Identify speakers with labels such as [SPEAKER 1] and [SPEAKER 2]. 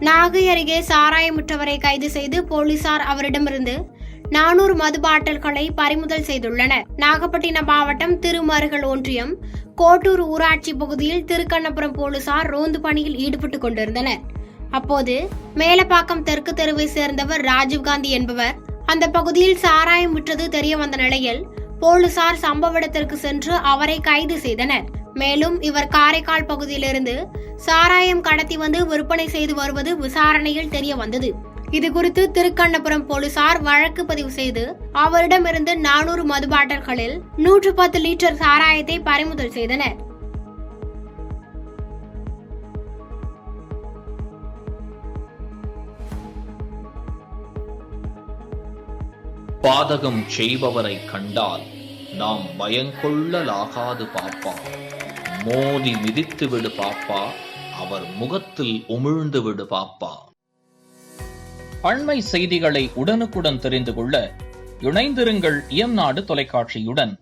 [SPEAKER 1] நாகை அருகே சாராயமுற்றவரை கைது செய்து போலீசார் அவரிடமிருந்து 400 மது பாட்டில்களை பறிமுதல் செய்துள்ளனர். நாகப்பட்டினம் மாவட்டம் திருமருகல் ஒன்றியம் கோட்டூர் ஊராட்சி பகுதியில் திருக்கண்ணபுரம் போலீசார் ரோந்து பணியில் ஈடுபட்டுக் கொண்டிருந்தனர். அப்போது மேலப்பாக்கம் தெற்கு தெருவை சேர்ந்தவர் ராஜீவ்காந்தி என்பவர் அந்த பகுதியில் சாராயம் விற்றது தெரிய வந்த நிலையில் போலீசார் சம்பவ இடத்திற்கு சென்று அவரை கைது செய்தனர். மேலும் இவர் காரைக்கால் பகுதியிலிருந்து சாராயம் கடத்தி வந்து விற்பனை செய்து வருவது விசாரணையில் தெரிய வந்தது. இதுகுறித்து திருக்கண்ணபுரம் போலீசார் வழக்கு பதிவு செய்து அவரிடமிருந்து 400 மது பாட்டில்களில் 110 லிட்டர் சாராயத்தை பறிமுதல் செய்தனர்.
[SPEAKER 2] பாதகம் செய்பவரை கண்டால் நாம் பயங்கொள்ளலாகாது பாப்பா, மோதி மிதித்து விடு பாப்பா, அவர் முகத்தில் உமிழ்ந்து விடு பாப்பா. அண்மை செய்திகளை உடனுக்குடன் தெரிந்து கொள்ள இணைந்திருங்கள் இயம்நாடு தொலைக்காட்சியுடன்.